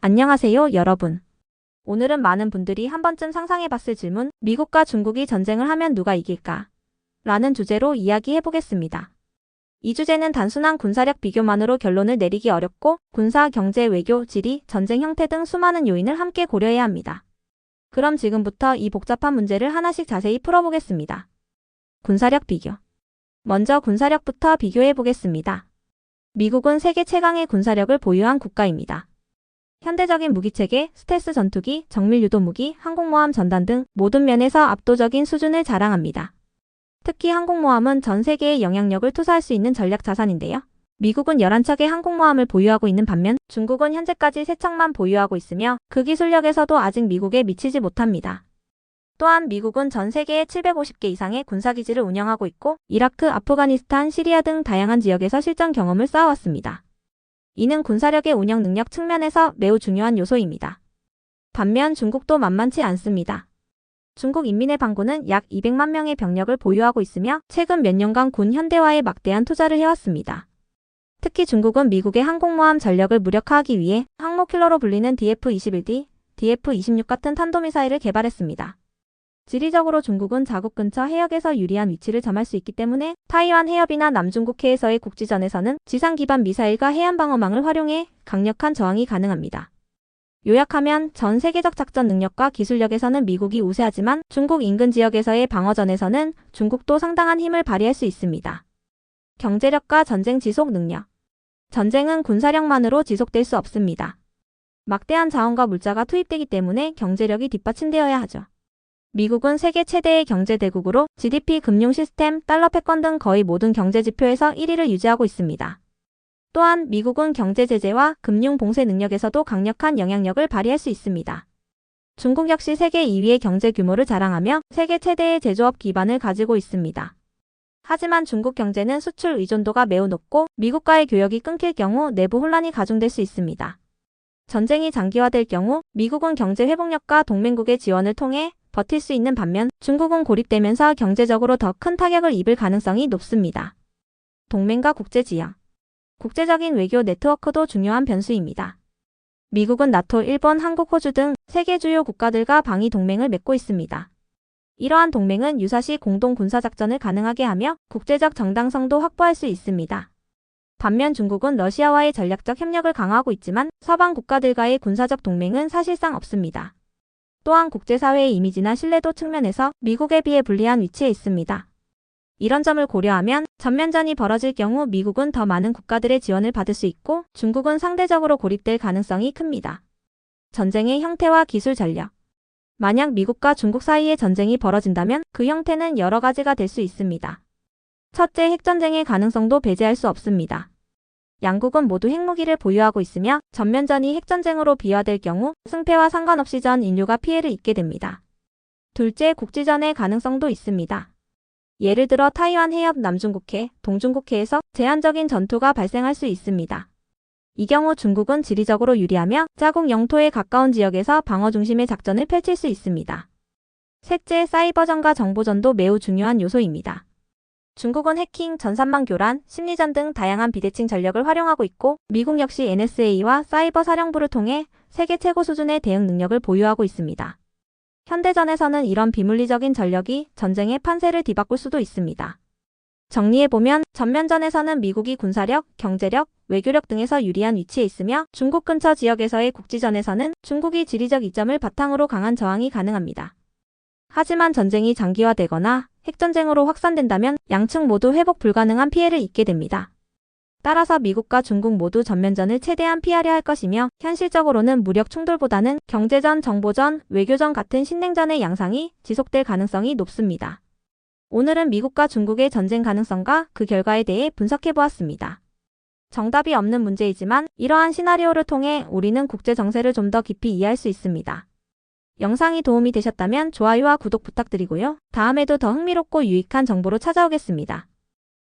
안녕하세요, 여러분. 오늘은 많은 분들이 한 번쯤 상상해봤을 질문, 미국과 중국이 전쟁을 하면 누가 이길까? 라는 주제로 이야기해보겠습니다. 이 주제는 단순한 군사력 비교만으로 결론을 내리기 어렵고 군사, 경제, 외교, 지리, 전쟁 형태 등 수많은 요인을 함께 고려해야 합니다. 그럼 지금부터 이 복잡한 문제를 하나씩 자세히 풀어보겠습니다. 군사력 비교. 먼저 군사력부터 비교해보겠습니다. 미국은 세계 최강의 군사력을 보유한 국가입니다. 현대적인 무기체계, 스텔스 전투기, 정밀 유도 무기, 항공모함 전단 등 모든 면에서 압도적인 수준을 자랑합니다. 특히 항공모함은 전 세계에 영향력을 투사할 수 있는 전략 자산인데요. 미국은 11척의 항공모함을 보유하고 있는 반면 중국은 현재까지 3척만 보유하고 있으며 그 기술력에서도 아직 미국에 미치지 못합니다. 또한 미국은 전 세계에 750개 이상의 군사기지를 운영하고 있고 이라크, 아프가니스탄, 시리아 등 다양한 지역에서 실전 경험을 쌓아왔습니다. 이는 군사력의 운영 능력 측면에서 매우 중요한 요소입니다. 반면 중국도 만만치 않습니다. 중국 인민해방군은 약 200만 명의 병력을 보유하고 있으며 최근 몇 년간 군 현대화에 막대한 투자를 해왔습니다. 특히 중국은 미국의 항공모함 전력을 무력화하기 위해 항모킬러로 불리는 DF-21D, DF-26 같은 탄도미사일을 개발했습니다. 지리적으로 중국은 자국 근처 해역에서 유리한 위치를 점할 수 있기 때문에 타이완 해협이나 남중국해에서의 국지전에서는 지상 기반 미사일과 해안 방어망을 활용해 강력한 저항이 가능합니다. 요약하면 전 세계적 작전 능력과 기술력에서는 미국이 우세하지만 중국 인근 지역에서의 방어전에서는 중국도 상당한 힘을 발휘할 수 있습니다. 경제력과 전쟁 지속 능력. 전쟁은 군사력만으로 지속될 수 없습니다. 막대한 자원과 물자가 투입되기 때문에 경제력이 뒷받침되어야 하죠. 미국은 세계 최대의 경제대국으로 GDP, 금융 시스템, 달러 패권 등 거의 모든 경제 지표에서 1위를 유지하고 있습니다. 또한 미국은 경제 제재와 금융 봉쇄 능력에서도 강력한 영향력을 발휘할 수 있습니다. 중국 역시 세계 2위의 경제 규모를 자랑하며 세계 최대의 제조업 기반을 가지고 있습니다. 하지만 중국 경제는 수출 의존도가 매우 높고 미국과의 교역이 끊길 경우 내부 혼란이 가중될 수 있습니다. 전쟁이 장기화될 경우 미국은 경제 회복력과 동맹국의 지원을 통해 버틸 수 있는 반면 중국은 고립되면서 경제적으로 더 큰 타격을 입을 가능성이 높습니다. 동맹과 국제지역. 국제적인 외교 네트워크도 중요한 변수입니다. 미국은 나토, 일본, 한국, 호주 등 세계 주요 국가들과 방위 동맹을 맺고 있습니다. 이러한 동맹은 유사시 공동 군사작전을 가능하게 하며 국제적 정당성도 확보할 수 있습니다. 반면 중국은 러시아와의 전략적 협력을 강화하고 있지만 서방 국가들과의 군사적 동맹은 사실상 없습니다. 또한 국제사회의 이미지나 신뢰도 측면에서 미국에 비해 불리한 위치에 있습니다. 이런 점을 고려하면 전면전이 벌어질 경우 미국은 더 많은 국가들의 지원을 받을 수 있고 중국은 상대적으로 고립될 가능성이 큽니다. 전쟁의 형태와 기술 전력. 만약 미국과 중국 사이에 전쟁이 벌어진다면 그 형태는 여러 가지가 될 수 있습니다. 첫째, 핵전쟁의 가능성도 배제할 수 없습니다. 양국은 모두 핵무기를 보유하고 있으며 전면전이 핵전쟁으로 비화될 경우 승패와 상관없이 전 인류가 피해를 입게 됩니다. 둘째, 국지전의 가능성도 있습니다. 예를 들어 타이완 해협 남중국해, 동중국해에서 제한적인 전투가 발생할 수 있습니다. 이 경우 중국은 지리적으로 유리하며 자국 영토에 가까운 지역에서 방어 중심의 작전을 펼칠 수 있습니다. 셋째, 사이버전과 정보전도 매우 중요한 요소입니다. 중국은 해킹, 전산망 교란, 심리전 등 다양한 비대칭 전력을 활용하고 있고 미국 역시 NSA와 사이버 사령부를 통해 세계 최고 수준의 대응 능력을 보유하고 있습니다. 현대전에서는 이런 비물리적인 전력이 전쟁의 판세를 뒤바꿀 수도 있습니다. 정리해보면 전면전에서는 미국이 군사력, 경제력, 외교력 등에서 유리한 위치에 있으며 중국 근처 지역에서의 국지전에서는 중국이 지리적 이점을 바탕으로 강한 저항이 가능합니다. 하지만 전쟁이 장기화되거나 핵전쟁으로 확산된다면 양측 모두 회복 불가능한 피해를 입게 됩니다. 따라서 미국과 중국 모두 전면전을 최대한 피하려 할 것이며 현실적으로는 무력 충돌보다는 경제전, 정보전, 외교전 같은 신냉전의 양상이 지속될 가능성이 높습니다. 오늘은 미국과 중국의 전쟁 가능성과 그 결과에 대해 분석해보았습니다. 정답이 없는 문제이지만 이러한 시나리오를 통해 우리는 국제 정세를 좀 더 깊이 이해할 수 있습니다. 영상이 도움이 되셨다면 좋아요와 구독 부탁드리고요. 다음에도 더 흥미롭고 유익한 정보로 찾아오겠습니다.